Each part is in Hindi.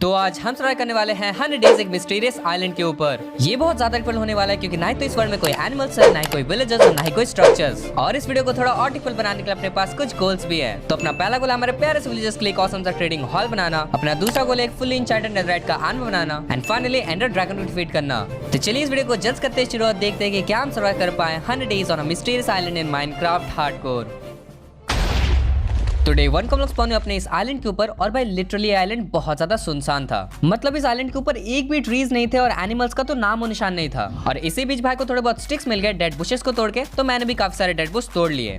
तो आज हम ट्राई करने वाले हैं 100 डेज एक मिस्टीरियस आइलैंड के ऊपर। ये बहुत ज्यादा डिफिकल्ट होने वाला है क्योंकि ना ही तो इस वर्ल्ड में कोई एनिमल्स है, ना ही कोई विलेजेस और ना ही कोई स्ट्रक्चर्स। और इस वीडियो को थोड़ा और डिफिकल्ट बनाने के लिए अपने पास कुछ गोल्स भी है। तो अपना पहला गोल हमारे प्यारे से विलेजेस के लिए एक ऑसम सा ट्रेडिंग हॉल बनाना, अपना दूसरा गोल एक फुली एन्चेंटेड नेथरराइट का आर्मर बनाना एंड फाइनली एंडर ड्रैगन को डिफीट करना। तो चलिए इस वीडियो को जज करते शुरू और देखते हैं कि क्या हम सर्वाइव कर पाए 100 days on a mysterious island in Minecraft hardcore. तो डे 1 को हम लोग स्पॉन हुए अपने इस आइलैंड के ऊपर और भाई लिटरली आइलैंड बहुत ज्यादा सुनसान था। मतलब इस आइलैंड के ऊपर एक भी ट्रीज नहीं थे और एनिमल्स का तो नाम और निशान नहीं था। और इसी बीच भाई को थोड़े बहुत स्टिक्स मिल गए डेड बुशेस को तोड़ के, तो मैंने भी काफी सारे डेड बुश तोड़ लिए।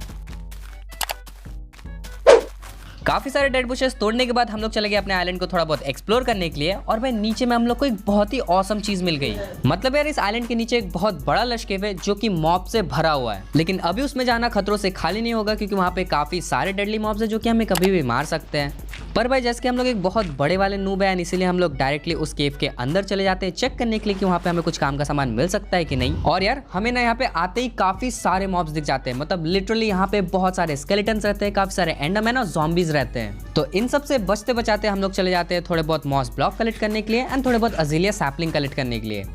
काफी सारे डेड बुशेस तोड़ने के बाद हम लोग चले गए अपने आइलैंड को थोड़ा बहुत एक्सप्लोर करने के लिए। और भाई नीचे में हम लोग को एक बहुत ही ऑसम चीज मिल गई। मतलब यार इस आइलैंड के नीचे एक बहुत बड़ा लश केव है जो कि मॉब से भरा हुआ है, लेकिन अभी उसमें जाना खतरों से खाली नहीं होगा क्योंकि वहाँ पे काफी सारे डेडली मॉब्स है जो कि हमें कभी भी मार सकते हैं। पर भाई जैसे कि हम लोग एक बहुत बड़े वाले नूब है, इसीलिए हम लोग डायरेक्टली उस केव के अंदर चले जाते हैं चेक करने के लिए कि वहाँ पे हमें कुछ काम का सामान मिल सकता है कि नहीं। और यार हमें ना यहाँ पे आते ही काफी सारे मॉब्स दिख जाते हैं। मतलब लिटरली यहाँ पे बहुत सारे स्केलेटन्स रहते हैं, काफी सारे एंडरमैन और ज़ॉम्बीज रहते हैं। तो इन सब से बचते बचाते हम लोग चले जाते हैं थोड़े बहुत मॉस ब्लॉक कलेक्ट करने के लिए एंड थोड़े बहुत अजीलिया सैपलिंग कलेक्ट करने के लिए।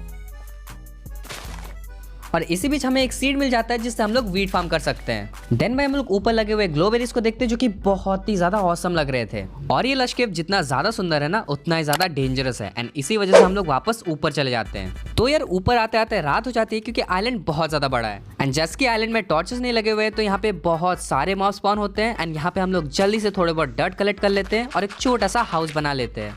और इसी बीच हमें एक सीड मिल जाता है जिससे हम लोग वीट फार्म कर सकते हैं। देन भाई हम लोग ऊपर लगे हुए ग्लोबेरीज को देखते हैं जो कि बहुत ही ज्यादा ऑसम लग रहे थे। और ये लश केव जितना ज्यादा सुंदर है ना उतना ही ज्यादा डेंजरस है एंड इसी वजह से हम लोग वापस ऊपर चले जाते हैं। तो यार ऊपर आते आते रात हो जाती है क्योंकि आइलैंड बहुत ज्यादा बड़ा है एंड जैसे कि आइलैंड में टॉर्चेस नहीं लगे हुए तो यहाँ पे बहुत सारे मॉब स्पॉन होते हैं एंड यहाँ पे हम लोग जल्दी से थोड़े बहुत डर्ट कलेक्ट कर लेते हैं और एक छोटा सा हाउस बना लेते हैं।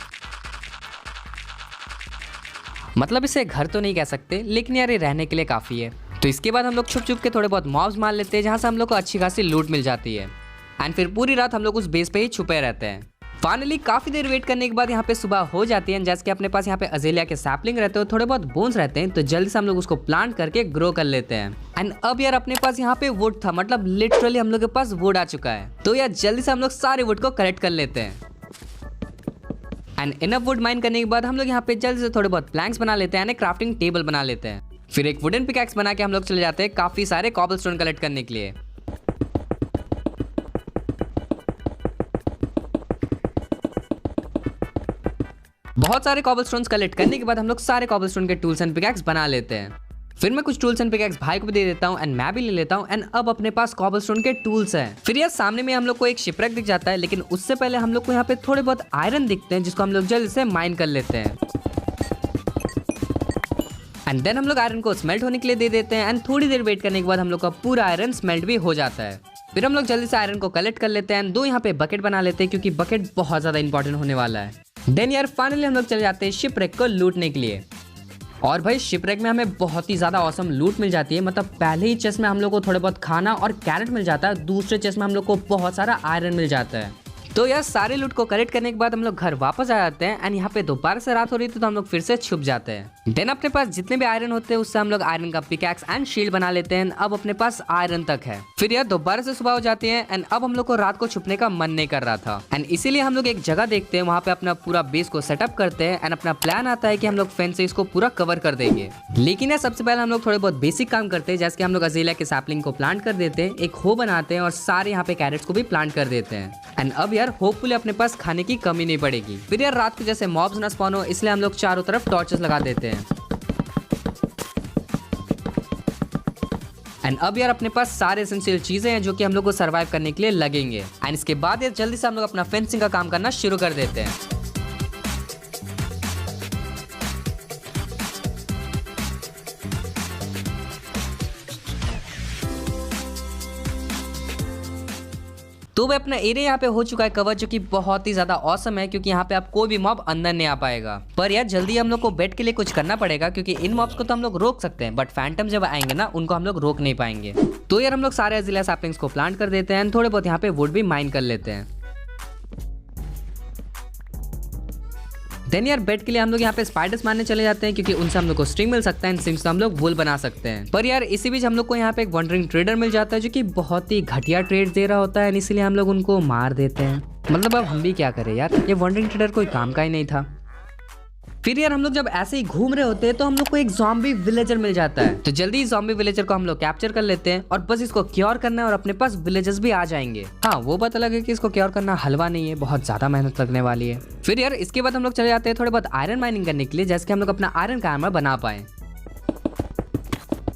मतलब इसे घर तो नहीं कह सकते लेकिन यार ये रहने के लिए काफी है। तो इसके बाद हम लोग छुप छुप के थोड़े बहुत मॉब्स मार लेते हैं जहाँ से हम लोग को अच्छी खासी लूट मिल जाती है एंड फिर पूरी रात हम लोग उस बेस पे ही छुपे रहते हैं। फाइनली काफी देर वेट करने के बाद यहाँ पे सुबह हो जाती है। जैसे कि अपने पास यहाँ पे अजेलिया के सैपलिंग रहते हैं, थोड़े बहुत बोन्स रहते हैं, तो जल्दी से हम लोग उसको प्लांट करके ग्रो कर लेते हैं। एंड अब यार अपने पास यहाँ पे वुड था, मतलब लिटरली हम लोग के पास वुड आ चुका है। तो यार जल्दी से हम लोग सारे वुड को कलेक्ट कर लेते हैं एंड इनफ वुड माइन करने के बाद हम लोग यहाँ पे जल्दी से थोड़े बहुत प्लैंक्स बना लेते हैं, क्राफ्टिंग टेबल बना लेते हैं। फिर एक वुडन पिकैक्स बना के हम लोग चले जाते हैं काफी सारे कॉबलस्टोन कलेक्ट करने के लिए। बहुत सारे कॉबलस्टोन्स कलेक्ट करने के बाद हम लोग सारे कॉबलस्टोन के टूल्स एंड पिकैक्स बना लेते हैं। फिर मैं कुछ टूल्स एंड पिकैक्स भाई को भी दे देता हूँ एंड मैं भी ले लेता हूँ एंड अब अपने पास कॉबलस्टोन के टूल्स हैं। फिर यार सामने में हम लोग को एक शिपरेक दिख जाता है, लेकिन उससे पहले हम लोग को यहाँ पे थोड़े बहुत आयरन दिखते हैं जिसको हम लोग जल्दी से माइन कर लेते हैं। एंड देन हम लोग आयरन को स्मेल्ट होने के लिए दे देते हैं एंड थोड़ी देर वेट करने के बाद हम लोग का पूरा आयरन स्मेल्ट भी हो जाता है। फिर हम लोग जल्दी से आयरन को कलेक्ट कर लेते हैं, दो यहाँ पे बकेट बना लेते हैं क्योंकि बकेट बहुत ज्यादा इंपॉर्टेंट होने वाला है। देन यार फाइनली हम लोग चले जाते हैं शिपरेक को लूटने के लिए। और भाई शिपरेक में हमें बहुत ही ज्यादा ऑसम लूट मिल जाती है। मतलब पहले ही चेस्ट में हम लोग को थोड़े बहुत खाना और कैरेट मिल जाता है, दूसरे चेस्ट में हम लोग को बहुत सारा आयरन मिल जाता है। तो यार सारे लूट को कलेक्ट करने के बाद हम लोग घर वापस आ जाते हैं एंड यहाँ पे दोबारा से रात हो रही थी तो हम लोग फिर से छुप जाते हैं। देन अपने पास जितने भी आयरन होते हैं उससे हम लोग आयरन का पिकैक्स एंड शील्ड बना लेते हैं। अब अपने पास आयरन तक है। फिर यार दोबारा से सुबह हो जाती है एंड अब हम लोग को रात को छुपने का मन नहीं कर रहा था एंड इसीलिए हम लोग एक जगह देखते हैं, वहाँ पे अपना पूरा बेस को सेटअप करते हैं एंड अपना प्लान आता है कि हम लोग फेंस से इसको पूरा कवर कर देंगे। लेकिन यार सबसे पहले हम लोग थोड़े बहुत बेसिक काम करते हैं, जैसे कि हम लोग अजेलिया के सैपलिंग को प्लांट कर देते हैं, एक हो बनाते हैं और सारे यहाँ पे कैरेट्स को भी प्लांट कर देते हैं एंड अब यार होपफुली अपने पास खाने की कमी नहीं पड़ेगी। फिर यार रात को जैसे मॉब्स ना स्पॉन हो इसलिए हम लोग चारों तरफ टॉर्चेस लगा देते हैं एंड अब यार अपने पास सारे एसेंशियल चीजें हैं जो कि हम लोग को सरवाइव करने के लिए लगेंगे। एंड इसके बाद यार जल्दी से हम लोग अपना फेंसिंग का काम करना शुरू कर देते हैं। तो भाई अपना एरिया यहाँ पे हो चुका है कवर, जो कि बहुत ही ज्यादा औसम है क्योंकि यहाँ पे आप कोई भी मॉब अंदर नहीं आ पाएगा। पर यार जल्दी हम लोग को बेट के लिए कुछ करना पड़ेगा क्योंकि इन मॉब्स को तो हम लोग रोक सकते हैं बट फैंटम जब आएंगे ना उनको हम लोग रोक नहीं पाएंगे। तो यार हम लोग सारे अज़ीलिया सैपलिंग्स को प्लांट कर देते हैं, थोड़े बहुत यहाँ पे वुड भी माइन कर लेते हैं। देन यार बेड के लिए हम लोग यहाँ पे स्पाइडर्स मारने चले जाते हैं क्योंकि उनसे हम लोग को स्ट्रिंग मिल सकता है, स्ट्रिंग से हम लोग वूल बना सकते हैं। पर यार इसी बीच हम लोग को यहाँ पे एक वंडरिंग ट्रेडर मिल जाता है जो कि बहुत ही घटिया ट्रेड दे रहा होता है, इसीलिए हम लोग उनको मार देते हैं। मतलब अब हम भी क्या करें यार, ये वंडरिंग ट्रेडर कोई काम का ही नहीं था। फिर यार हम लोग जब ऐसे ही घूम रहे होते हैं तो हम लोग को एक ज़ॉम्बी विलेजर मिल जाता है। तो जल्दी ज़ॉम्बी विलेजर को हम लोग कैप्चर कर लेते हैं और बस इसको क्योर करना है और अपने पास विलेजर्स भी आ जाएंगे। हाँ, वो बात अलग है कि इसको क्योर करना हलवा नहीं है, बहुत ज्यादा मेहनत लगने वाली है। फिर यार इसके बाद हम लोग चले जाते हैं थोड़े बहुत आयरन माइनिंग करने के लिए, जैसे कि हम लोग अपना आयरन का आर्मर बना पाए।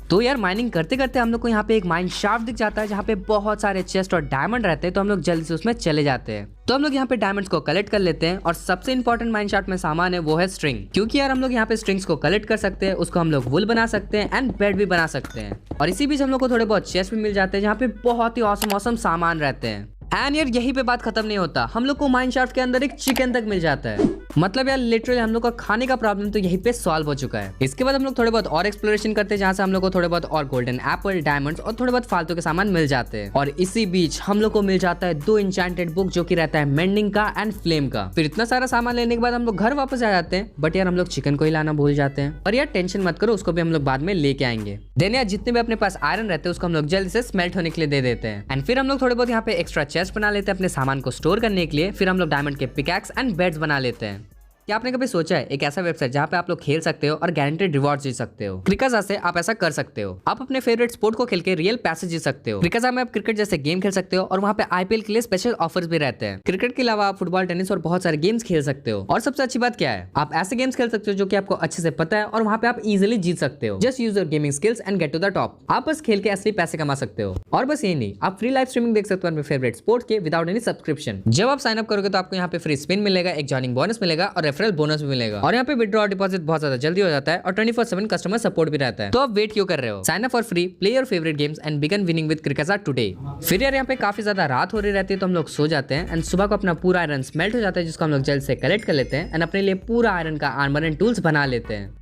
तो यार माइनिंग करते करते हम लोग को यहाँ पे एक माइन शाफ्ट दिख जाता है जहाँ पे बहुत सारे चेस्ट और डायमंड रहते हैं। तो हम लोग जल्दी से उसमें चले जाते हैं। तो हम लोग यहाँ पे डायमंड्स को कलेक्ट कर लेते हैं और सबसे इंपॉर्टेंट माइन शाफ्ट में सामान है वो है स्ट्रिंग, क्योंकि यार हम लोग यहाँ पे स्ट्रिंग्स को कलेक्ट कर सकते हैं, उसको हम लोग वुल बना सकते हैं एंड बेड भी बना सकते हैं। और इसी बीच हम लोग को थोड़े बहुत चेस्ट भी मिल जाते हैं जहाँ पे बहुत ही औसम सामान रहते हैं। एंड यार यही पे बात खत्म नहीं होता, हम लोग को माइन शाफ्ट के अंदर एक चिकन तक मिल जाता है। मतलब यार लिटरली हम लोग का खाने का प्रॉब्लम तो यहीं पे सॉल्व हो चुका है। इसके बाद हम लोग थोड़े बहुत और एक्सप्लोरेशन करते हैं जहाँ से हम लोग को थोड़े बहुत और गोल्डन एप्पल, डायमंड्स और थोड़े बहुत फालतू के सामान मिल जाते हैं। और इसी बीच हम लोग को मिल जाता है 2 इंचेंटेड बुक जो कि रहता है मेंडिंग का एंड फ्लेम का। फिर इतना सारा सामान लेने के बाद हम लोग घर वापस आ जाते हैं, बट यार हम लोग चिकन को ही लाना भूल जाते हैं। और यार टेंशन मत करो, उसको भी हम लोग बाद में लेके आएंगे। देन यार जितने भी अपने पास आयरन रहते हैं उसको हम लोग जल्दी से स्मेल्ट होने के लिए दे देते हैं। एंड फिर हम लोग थोड़े बहुत यहाँ पे एक्स्ट्रा चेस्ट बना लेते हैं अपने सामान को स्टोर करने के लिए। फिर हम लोग डायमंड के पिकैक्स एंड बेड्स बना लेते हैं। क्या आपने कभी सोचा है एक ऐसा वेबसाइट जहाँ पे आप लोग खेल सकते हो और गारंटेड रिवॉर्ड जीत सकते हो? क्रिकाजा से आप ऐसा कर सकते हो। आप अपने फेवरेट स्पोर्ट को खेल के रियल पैसे जीत सकते हो। क्रिकाजा में आप क्रिकेट जैसे गेम खेल सकते हो और वहाँ पे आईपीएल के लिए स्पेशल ऑफर्स भी रहते हैं। क्रिकेट के अलावा आप फुटबॉल, टेनिस और बहुत सारे गेम्स खेल सकते हो। और सबसे अच्छी बात क्या है, आप ऐसे गेम्स खेल सकते हो जो कि आपको अच्छे से पता है और वहाँ पे आप इजिली जीत सकते हो। Just use your gaming skills and get to the top. आप बस खेल के असली पैसे कमा सकते हो। और बस यही नहीं, आप फ्री लाइव स्ट्रीमिंग देख सकते हो अपने फेवरेट स्पोर्ट के विदाउट एनी सब्सक्रिप्शन। जब आप साइन अप करोगे तो आपको यहाँ पे फ्री स्पिन मिलेगा, एक जॉइनिंग बोनस मिलेगा और रेफरल बोनस भी मिलेगा। और यहाँ पे विड्रॉ और डिपॉजिट बहुत ज्यादा जल्दी हो जाता है और 24/7 कस्टमर सपोर्ट भी रहता है। तो आप वेट क्यों कर रहे हो? Sign up for free, play your favourite games and begin winning with Crickaza today. फिर यार यहाँ पे काफी ज्यादा रात हो रही रहती है तो हम लोग सो जाते हैं एंड सुबह को अपना पूरा आयरन स्मेल्ट हो जाता है जिसको हम लोग जल्द से कलेक्ट कर लेते हैं एंड अपने लिए पूरा आयरन का आर्मर एंड टूल्स बना लेते हैं।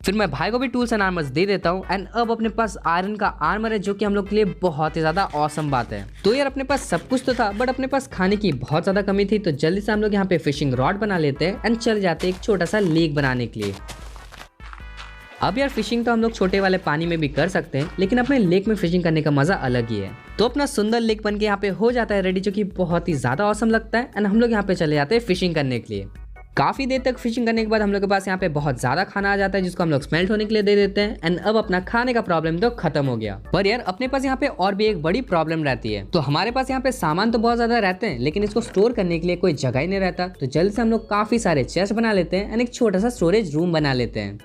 फिर मैं भाई को भी टूल्स एंड आर्मर्स दे देता हूँ एंड अब अपने पास आयरन का आर्मर है जो कि हम लोग के लिए बहुत ही ज्यादा औसम बात है। तो यार अपने पास सब कुछ तो था बट अपने पास खाने की बहुत ज्यादा कमी थी, तो जल्दी से हम लोग यहाँ पे फिशिंग रॉड बना लेते हैं एंड चल जाते हैं एक छोटा सा लेक बनाने के लिए। अब यार फिशिंग तो हम लोग छोटे वाले पानी में भी कर सकते हैं, लेकिन अपने लेक में फिशिंग करने का मजा अलग ही है। तो अपना सुंदर लेक बन के यहाँ पे हो जाता है रेडी, जो कि बहुत ही ज्यादा औसम लगता है एंड हम लोग यहाँ पे चले जाते हैं फिशिंग करने के लिए। काफी देर तक फिशिंग करने के बाद हम लोग के पास यहाँ पे बहुत ज्यादा खाना आ जाता है जिसको हम लोग स्मेल्ट होने के लिए दे देते हैं एंड अब अपना खाने का प्रॉब्लम तो खत्म हो गया। पर यार अपने पास यहाँ पे और भी एक बड़ी प्रॉब्लम रहती है। तो हमारे पास यहाँ पे सामान तो बहुत ज्यादा रहते हैं लेकिन इसको स्टोर करने के लिए कोई जगह ही नहीं रहता। तो जल्द से हम लोग काफी सारे चेस्ट बना लेते हैं एंड एक छोटा सा स्टोरेज रूम बना लेते हैं।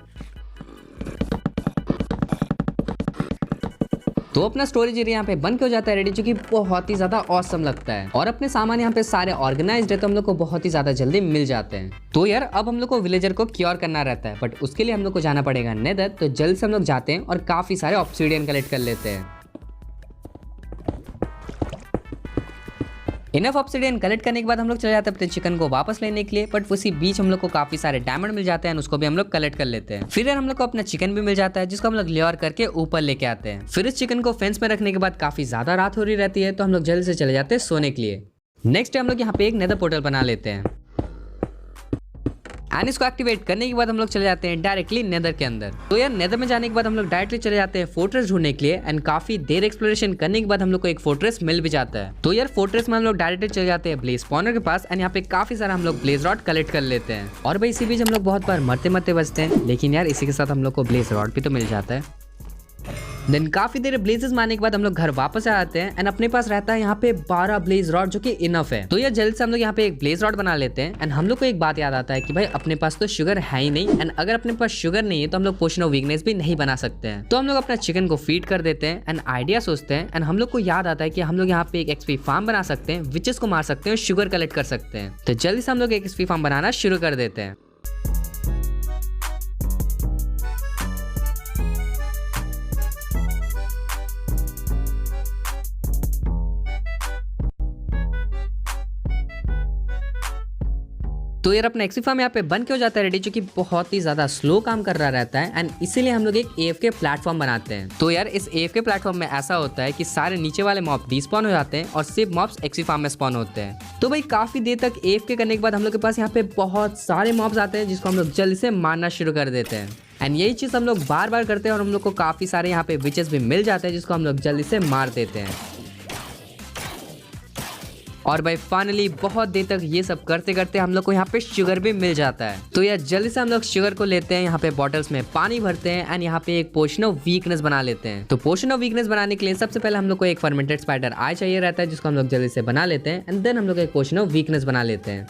तो अपना स्टोरेज एरिया यहाँ पे बन के हो जाता है रेडी, जो कि बहुत ही ज्यादा औसम लगता है। और अपने सामान यहाँ पे सारे ऑर्गेनाइज्ड है तो हम लोग को बहुत ही ज्यादा जल्दी मिल जाते हैं। तो यार अब हम लोग को विलेजर को क्योर करना रहता है, बट उसके लिए हम लोग को जाना पड़ेगा नेदर। तो जल्द से हम लोग जाते हैं और काफी सारे ऑब्सिडियन कलेक्ट कर लेते हैं। इनफ ऑब्सिडियन कलेक्ट करने के बाद हम लोग चले जाते हैं अपने चिकन को वापस लेने के लिए, बट उसी बीच हम लोग को काफी सारे डायमंड मिल जाते हैं, उसको भी हम लोग कलेक्ट कर लेते हैं। फिर यार हम लोग को अपना चिकन भी मिल जाता है जिसको हम लोग लेयर करके ऊपर लेके आते हैं। फिर इस चिकन को फेंस में रखने के बाद काफी ज्यादा रात हो रही रहती है तो हम लोग जल्दी से चले जाते हैं सोने के लिए। नेक्स्ट डे हम लोग यहाँ पे एक नेदर पोर्टल बना लेते हैं एंड इसको एक्टिवेट करने के बाद हम लोग चले जाते हैं डायरेक्टली नेदर के अंदर। तो यार नेदर में जाने के बाद हम लोग डायरेक्टली चले जाते हैं फोर्ट्रेस ढूंढने के लिए एंड काफी देर एक्सप्लोरेशन करने के बाद हम लोग को एक फोर्ट्रेस मिल भी जाता है। तो यार फोर्ट्रेस में हम लोग डायरेक्टली चले जाते हैं ब्लेज स्पॉनर के पास एंड यहाँ पे काफी सारा हम लोग ब्लेज रॉड कलेक्ट कर लेते हैं। और भाई इसी बीच हम लोग बहुत बार मरते मरते बचते हैं, लेकिन यार इसी के साथ हम लोग को ब्लेज रॉड भी तो मिल जाता है। देन काफी देर ब्लेजेस मारने के बाद हम लोग घर वापस आ जाते हैं एंड अपने पास रहता है यहाँ पे 12 ब्लेज रॉड जो कि इनफ है। तो यार जल्द से हम लोग यहाँ पे एक ब्लेज रॉड बना लेते हैं एंड हम लोग को एक बात याद आता है कि भाई अपने पास तो शुगर है ही नहीं एंड अगर अपने पास शुगर नहीं है तो हम लोग पोशन ऑफ वीकनेस भी नहीं बना सकते हैं। तो हम लोग अपना चिकन को फीड कर देते हैं एंड आइडिया सोचते हैं एंड हम लोग को याद आता है कि हम लोग यहाँ पे एक एक्सपी फार्म बना सकते हैं, विचेस को मार सकते हैं, शुगर कलेक्ट कर सकते हैं। तो जल्दी से हम लोग एक एक्सपी फार्म बनाना शुरू कर देते हैं। तो यार अपना एक्सपी फार्म यहाँ पे बन के हो जाता है रेडी, जो कि बहुत ही ज्यादा स्लो काम कर रहा रहता है एंड इसीलिए हम लोग एक AFK प्लेटफॉर्म बनाते हैं। तो यार इस AFK प्लेटफॉर्म में ऐसा होता है कि सारे नीचे वाले मॉब डिस्पॉन हो जाते हैं और सिर्फ मॉब्स एक्सपी फार्म में स्पॉन होते हैं। तो भाई काफी देर तक AFK करने के बाद हम लोग के पास यहाँ पे बहुत सारे मॉब्स आते हैं जिसको हम लोग जल्दी से मारना शुरू कर देते हैं एंड यही चीज हम लोग बार बार करते हैं और हम लोग को काफी सारे यहाँ पे विचेस भी मिल जाते हैं जिसको हम लोग जल्दी से मार देते हैं। और भाई फाइनली बहुत देर तक ये सब करते करते हम लोग को यहाँ पे शुगर भी मिल जाता है। तो यार जल्दी से हम लोग शुगर को लेते हैं, यहाँ पे बॉटल्स में पानी भरते हैं एंड यहाँ पे एक पोशन ऑफ वीकनेस बना लेते हैं। तो पोशन ऑफ वीकनेस बनाने के लिए सबसे पहले हम लोग को एक फर्मेंटेड स्पाइडर आई चाहिए रहता है, जिसको हम लोग जल्दी से बना लेते हैं एंड देन हम लोग एक पोशन ऑफ वीकनेस बना लेते हैं।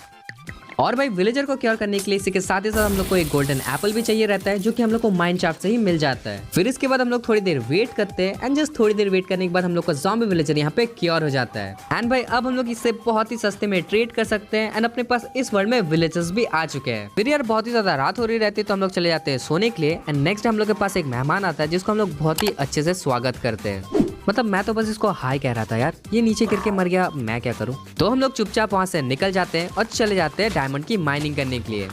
और भाई विलेजर को क्योर करने के लिए इसी के साथ ही साथ हम लोग को एक गोल्डन एप्पल भी चाहिए रहता है, जो कि हम लोग को माइन शाफ्ट से ही मिल जाता है। फिर इसके बाद हम लोग थोड़ी देर वेट करते हैं एंड जस्ट थोड़ी देर वेट करने के बाद हम लोग का ज़ॉम्बी विलेजर यहाँ पे क्योर हो जाता है। एंड भाई अब हम लोग इससे बहुत ही सस्ते में ट्रेड कर सकते हैं एंड अपने पास इस वर्ल्ड में विलेजर्स भी आ चुके हैं। फिर यार बहुत ही ज्यादा रात हो रही रहती है तो हम लोग चले जाते हैं सोने के लिए एंड नेक्स्ट हम लोग के पास एक मेहमान आता है, जिसको हम लोग बहुत ही अच्छे से स्वागत करते हैं। मतलब मैं तो बस इसको हाय कह रहा था यार, ये नीचे गिर के मर गया, मैं क्या करूं। तो हम लोग चुपचाप वहां से निकल जाते हैं और चले जाते हैं डायमंड की माइनिंग करने के लिए।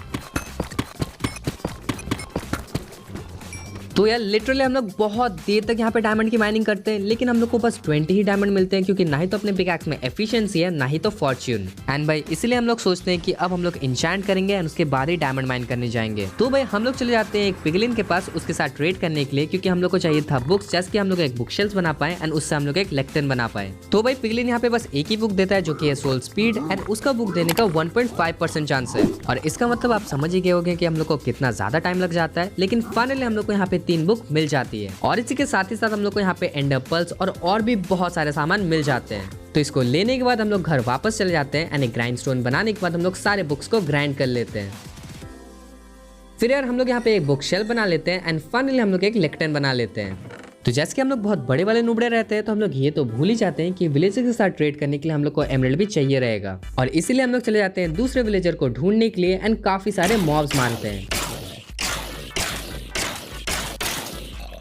तो यार लिटरली हम लोग बहुत देर तक यहाँ पे डायमंड की माइनिंग करते हैं, लेकिन हम लोग को बस 20 ही डायमंड मिलते हैं, क्योंकि ना ही तो अपने पिकैक्स में एफिशिएंसी है ना ही तो फॉर्च्यून। एंड भाई इसलिए हम लोग सोचते हैं कि अब हम लोग इंचैंट करेंगे एंड उसके बाद ही डायमंड माइन करने जाएंगे। तो भाई हम लोग चले जाते हैं एक पिगलिन के पास उसके साथ ट्रेड करने के लिए, क्योंकि हम लोग को चाहिए था बुक्स, जैसे कि हम लोग एक बुक शेल्फ बना पाए एंड उससे हम लोग एक लेक्टन बना पाए। तो भाई पिगलिन यहाँ पे बस एक ही बुक देता है, जो कि है सोल स्पीड, एंड उसका बुक देने का 1.5% चांस है। और इसका मतलब आप समझ ही गए होंगे कि हम लोग को कितना ज्यादा टाइम लग जाता है, लेकिन फाइनली हम लोग को यहाँ पे 3 बुक मिल जाती है। और इसी के साथ ही साथ हम लोग को यहाँ पे एंडर पर्ल्स और भी बहुत सारे सामान मिल जाते हैं। तो इसको लेने के बाद हम लोग घर वापस चले जाते हैं एंड एक ग्राइंड स्टोन बनाने के बाद हम लोग सारे बुक्स को ग्राइंड कर लेते हैं। फिर यार हम लोग यहाँ पे एक बुक शेल्फ बना लेते हैं एंड फाइनली हम लोग एक लेक्टन बना लेते हैं। तो जैसे कि हम लोग बहुत बड़े वाले नुबड़े रहते हैं, तो हम लोग ये तो भूल ही जाते हैं कि विलेजर के साथ ट्रेड करने के लिए हम लोग को एमराल्ड भी चाहिए रहेगा, और इसीलिए हम लोग चले जाते हैं दूसरे विलेजर को ढूंढने के लिए एंड काफी सारे मॉब्स मारते हैं।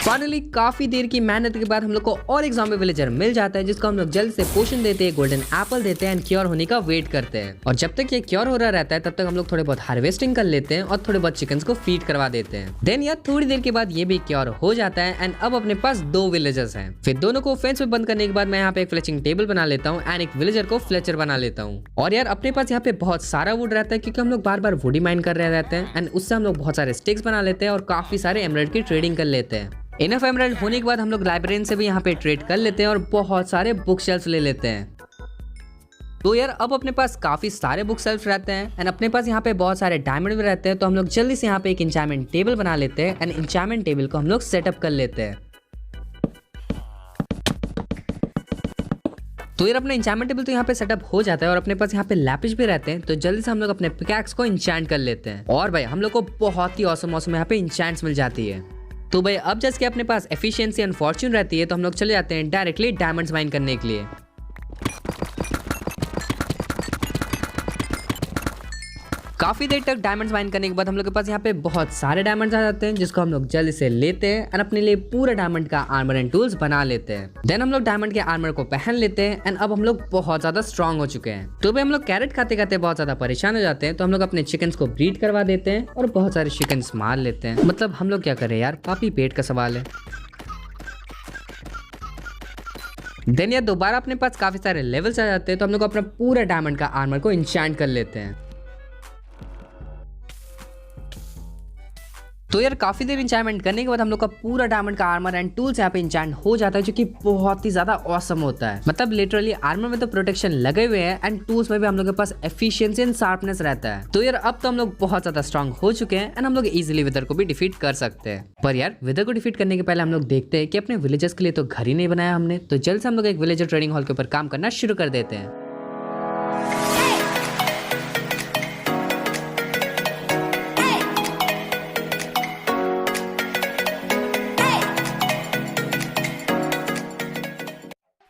फाइनली काफी देर की मेहनत के बाद हम लोग को और एक ज़ॉम्बी विलेजर मिल जाता है, जिसको हम लोग जल्द से पोशन देते हैं, गोल्डन एप्पल देते हैं एंड क्योर होने का वेट करते हैं। और जब तक ये क्योर हो रहा रहता है तब तक हम लोग थोड़े बहुत हार्वेस्टिंग कर लेते हैं और थोड़े बहुत चिकन्स को फीड करवा देते हैं। देन यार थोड़ी देर के बाद ये भी क्योर हो जाता है एंड अब अपने पास 2 विलेजर्स हैं। फिर दोनों को फेंस में बंद करने के बाद मैं यहाँ पे एक फ्लेचिंग टेबल बना लेता हूँ एंड एक विलेजर को फ्लेचर बना लेता हूँ। और यार अपने पास यहाँ पे बहुत सारा वुड रहता है, क्योंकि हम लोग बार बार वुड ही माइन कर रहे रहते हैं एंड उससे हम लोग बहुत सारे स्टिक्स बना लेते हैं और काफी सारे एमराल्ड की ट्रेडिंग कर लेते हैं। इनफ एमराल्ड होने के बाद हम लोग लाइब्रेरियन से भी यहाँ पे ट्रेड कर लेते हैं और बहुत सारे बुक शेल्फ ले लेते हैं। तो यार अब अपने पास काफी सारे बुक शेल्फ रहते हैं एंड अपने पास यहाँ पे बहुत सारे डायमंड भी रहते हैं, तो हम लोग जल्दी से यहाँ पे एक इंचार्टमेंट टेबल बना लेते हैं एंड इंचार्टमेंट टेबल को हम लोग सेटअप कर लेते हैं। तो यार अपना इंचार्टमेंट टेबल तो यहाँ पे सेटअप हो जाता है और अपने पास यहाँ पे लैपिस भी रहते हैं, तो जल्दी से हम लोग अपने पिकैक्स को इंचांट कर लेते हैं। और भाई हम लोग को बहुत ही औसम यहाँ पे इंचांट्स मिल जाती है। तो भाई अब जैसे कि अपने पास एफिशिएंसी एंड फॉर्च्यून रहती है, तो हम लोग चले जाते हैं डायरेक्टली डायमंड्स माइन करने के लिए। काफी देर तक डायमंड्स माइन करने के बाद हम लोग के पास यहाँ पे बहुत सारे डायमंड्स आ जाते हैं, जिसको हम लोग जल्दी से लेते हैं और अपने लिए पूरा डायमंड का आर्मर एंड टूल्स बना लेते हैं। देन हम लोग डायमंड के आर्मर को पहन लेते हैं एंड अब हम लोग बहुत ज्यादा स्ट्रांग हो चुके हैं। तो भाई हम लोग कैरेट खाते खाते बहुत ज्यादा परेशान हो जाते हैं, तो हम लोग अपने चिकन्स को ब्रीड करवा देते हैं और बहुत सारे चिकन्स मार लेते हैं। मतलब हम लोग क्या करें यार, पापी पेट का सवाल है। देन यार दोबारा अपने पास काफी सारे लेवल्स आ जाते हैं, तो हम लोग अपना पूरा डायमंड का आर्मर को इंचांट कर लेते हैं। तो यार काफी देर इंचांटमेंट करने के बाद हम लोग का पूरा डायमंड का आर्मर एंड टूल्स यहाँ पे इंचांट हो जाता है, जो कि बहुत ही ज्यादा ऑसम होता है। मतलब लिटरली आर्मर में तो प्रोटेक्शन लगे हुए हैं एंड टूल्स में भी हम लोग के पास एफिशिएंसी एंड शार्पनेस रहता है। तो यार अब तो हम लोग बहुत ज्यादा स्ट्रांग हो चुके हैं एंड हम लोग इजीली विदर को भी डिफीट कर सकते हैं। पर यार विदर को डिफीट करने के पहले हम लोग देखते हैं कि अपने विलेजर्स के लिए तो घर ही नहीं बनाया हमने, तो जल्द से हम लोग एक विलेजर ट्रेडिंग हॉल के ऊपर काम करना शुरू कर देते हैं।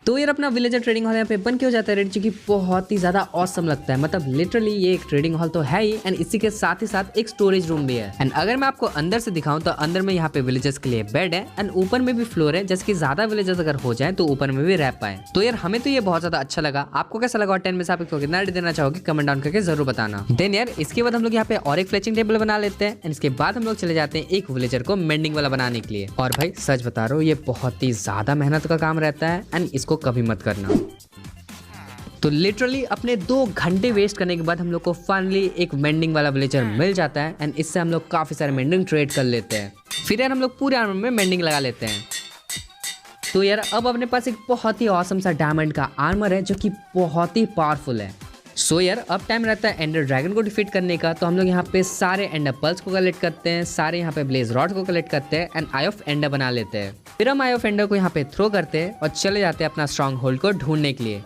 तो यार अपना विलेजर ट्रेडिंग हॉल यहाँ पे बन के हो जाता है रेडी, जो कि बहुत ही ज्यादा ऑसम लगता है। मतलब लिटरली ये एक ट्रेडिंग हॉल तो है ही एंड इसी के साथ ही साथ एक स्टोरेज रूम भी है। एंड अगर मैं आपको अंदर से दिखाऊं तो अंदर में यहाँ पे विलेजर्स के लिए बेड है एंड ऊपर में भी फ्लोर है, जैसे कि ज्यादा विलेजर्स अगर हो जाए तो ऊपर में भी रह पाए। तो यार हमें तो ये बहुत ज्यादा अच्छा लगा। आपको कैसा लगा और 10 में से आप कितना रेट देना चाहोगे कमेंट डाउन करके जरूर बताना। देन यार इसके बाद हम लोग यहाँ पे और एक फ्लेचिंग टेबल बना लेते हैं एंड इसके बाद हम लोग चले जाते हैं एक विलेजर को मेंडिंग वाला बनाने के लिए। और भाई सच बता रहा हूँ ये बहुत ही ज्यादा मेहनत का काम रहता है एंड इसको कभी मत करना। तो लिटरली अपने 2 घंटे वेस्ट करने के बाद हम लोग को फाइनली एक मेंडिंग वाला विलेजर मिल जाता है एंड इससे हम लोग काफी सारे मेंडिंग ट्रेड कर लेते हैं। फिर यार हम लोग पूरे आर्मर में मेंडिंग लगा लेते हैं। तो यार अब अपने पास एक बहुत ही ऑसम सा डायमंड का आर्मर है जो कि बहुत ही पावरफुल है। सो यार अब टाइम रहता है एंडर ड्रैगन को डिफीट करने का। तो हम लोग यहाँ पे सारे एंडर पल्स को कलेक्ट करते हैं, सारे यहाँ पे ब्लेज रॉड को कलेक्ट करते हैं एंड आई ऑफ एंडर बना लेते हैं। फिर हम आई ऑफ एंडर को यहाँ पे थ्रो करते हैं और चले जाते हैं अपना स्ट्रॉन्ग होल्ड को ढूंढने के लिए।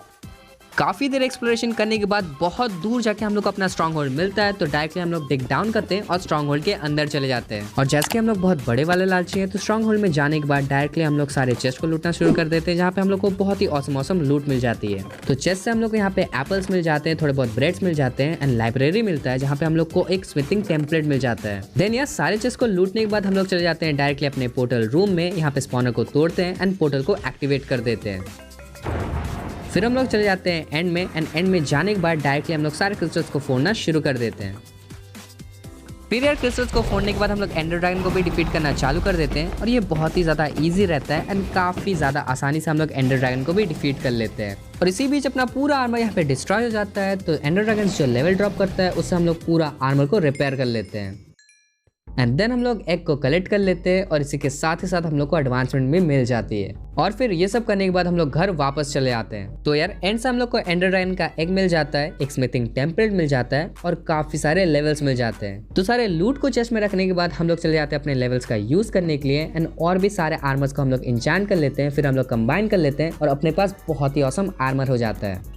काफ़ी देर एक्सप्लोरेशन करने के बाद बहुत दूर जाके हम लोग को अपना स्ट्रॉन्ग होल्ड मिलता है। तो डायरेक्टली हम लोग डिग डाउन करते हैं और स्ट्रॉन्ग होल्ड के अंदर चले जाते हैं। और जैसे कि हम लोग बहुत बड़े वाले लालची हैं तो स्ट्रॉन्ग होल्ड में जाने के बाद डायरेक्टली हम लोग सारे चेस्ट को लूटना शुरू कर देते हैं, जहाँ पे हम लोग को बहुत ही औसम लूट मिल जाती है। तो चेस्ट से हम लोग को यहाँ पे एप्पल्स मिल जाते हैं, थोड़े बहुत ब्रेड्स मिल जाते हैं एंड लाइब्रेरी मिलता है जहाँ पे हम लोग को एक स्मिथिंग टेम्पलेट मिल जाता है। देन यार सारे चेस्ट को लूटने के बाद हम लोग चले जाते हैं डायरेक्टली अपने पोर्टल रूम में। यहाँ पे स्पॉनर को तोड़ते हैं एंड पोर्टल को एक्टिवेट कर देते हैं। फिर हम लोग चले जाते हैं एंड में एंड एंड में जाने के बाद डायरेक्टली हम लोग सारे क्रिस्टल्स को फोड़ना शुरू कर देते हैं। फिर यार क्रिस्टल्स को फोड़ने के बाद हम लोग एंडर ड्रैगन को भी डिफीट करना चालू कर देते हैं और ये बहुत ही ज़्यादा इजी रहता है एंड काफ़ी ज़्यादा आसानी से हम लोग एंडर ड्रैगन को भी डिफीट कर लेते हैं। और इसी बीच अपना पूरा आर्मर यहाँ पे डिस्ट्रॉय हो जाता है। तो एंडर ड्रैगन जो लेवल ड्रॉप करता है उससे हम लोग पूरा आर्मर को रिपेयर कर लेते हैं एंड देन हम लोग एग को कलेक्ट कर लेते हैं और इसी के साथ ही साथ हम लोग को एडवांसमेंट भी मिल जाती है। और फिर ये सब करने के बाद हम लोग घर वापस चले आते हैं। तो यार एंड से हम लोग को एंडर ड्रैगन का एग मिल जाता है, एक स्मिथिंग टेम्पलेट मिल जाता है और काफी सारे लेवल्स मिल जाते हैं। तो सारे लूट को चेस्ट में रखने के बाद हम लोग चले जाते हैं अपने लेवल्स का यूज करने के लिए एंड और भी सारे आर्मर्स को हम लोग इंचैंट कर लेते हैं। फिर हम लोग कंबाइन कर लेते हैं और अपने पास बहुत ही ऑसम आर्मर हो जाता है।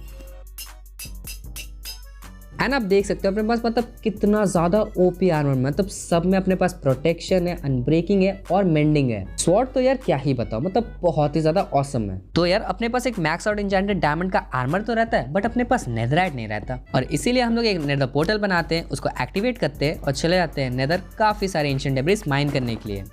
एंड आप देख सकते हो अपने पास मतलब कितना ज्यादा ओपी आर्मर, मतलब सब में अपने पास प्रोटेक्शन है, अनब्रेकिंग है और मेंडिंग है। स्वॉर्ड तो यार क्या ही बताओ, मतलब बहुत ही ज्यादा ऑसम है। तो यार अपने पास एक मैक्स आउट एन्चेंटेड डायमंड का आर्मर तो रहता है बट अपने पास नेदरराइट नहीं रहता और इसीलिए हम लोग एक नेदर पोर्टल बनाते हैं, उसको एक्टिवेट करते हैं और चले जाते हैं नेदर काफी सारे एंशिएंट डेब्रिस माइन करने के लिए।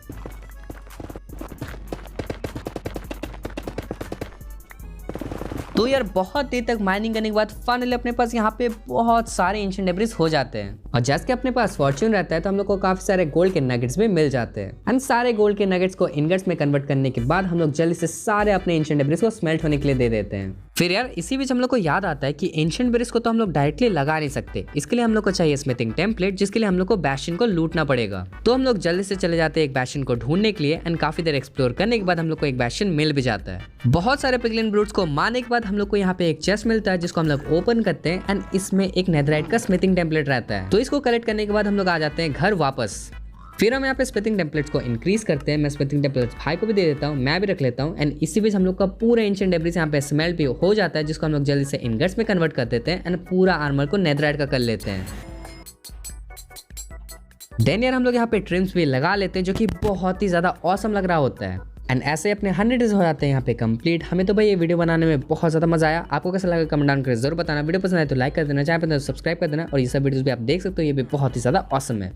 तो यार बहुत देर तक माइनिंग करने के बाद फाइनली अपने पास यहाँ पे बहुत सारे एंशिएंट डेब्रिस हो जाते हैं और जैसे कि अपने पास फॉर्च्यून रहता है तो हम लोग को काफी सारे गोल्ड के नगेट्स भी मिल जाते हैं एंड सारे गोल्ड के नगेट्स को इनगट्स में कन्वर्ट करने के बाद हम लोग जल्दी से सारे अपने एंशिएंट डेब्रिस को स्मेल्ट होने के लिए दे देते हैं। फिर यार इसी बीच हम लोग को याद आता है कि एंशिएंट डेब्रिस को तो हम लोग डायरेक्टली लगा नहीं सकते, इसके लिए हम लोग को चाहिए स्मिथिंग टेम्पलेट, जिसके लिए हम लोग को बैस्टियन को लूटना पड़ेगा। तो हम लोग जल्दी से चले जाते हैं एक बैस्टियन को ढूंढने के लिए एंड काफी देर एक्सप्लोर करने के बाद हम लोग को एक बैस्टियन मिल भी जाता है। बहुत सारे पिगलिन ब्रूट्स को मारने के बाद हम लोग को यहाँ पे एक चेस्ट मिलता है जिसको हम लोग ओपन करते हैं एंड इसमें एक नेदरराइट का स्मिथिंग टेम्पलेट रहता है। तो इसको कलेक्ट करने के बाद हम लोग आ जाते हैं घर वापस। फिर हम यहाँ पे स्मिथिंग टेम्पलेट्स को इंक्रीज करते हैं। मैं स्मिथिंग टेम्पलेट्स भाई को भी दे देता हूँ, मैं भी रख लेता हूँ एंड इसी बीच हम लोग का पूरा एंशिएंट डेब्रिस यहाँ पे स्मेल्ट भी हो जाता है, जिसको हम लोग जल्दी से इनगट्स में कन्वर्ट कर देते हैं एंड पूरा आर्मर को नेदरराइट का कर लेते हैं। देन यार हम लोग यहाँ पे ट्रिम्स भी लगा लेते हैं जो कि बहुत ही ज्यादा ऑसम लग रहा होता है एंड ऐसे अपने 100 डेज हो जाते हैं यहाँ पे कंप्लीट। हमें तो भाई ये वीडियो बनाने में बहुत ज़्यादा मजा आया। आपको कैसा लगा कमेंट डाउन करके जरूर बताना। वीडियो पसंद आए तो लाइक कर देना, चाहे पसंद सब्सक्राइब कर देना और ये सब वीडियोस भी आप देख सकते हो, ये भी बहुत ही ज़्यादा ऑसम है।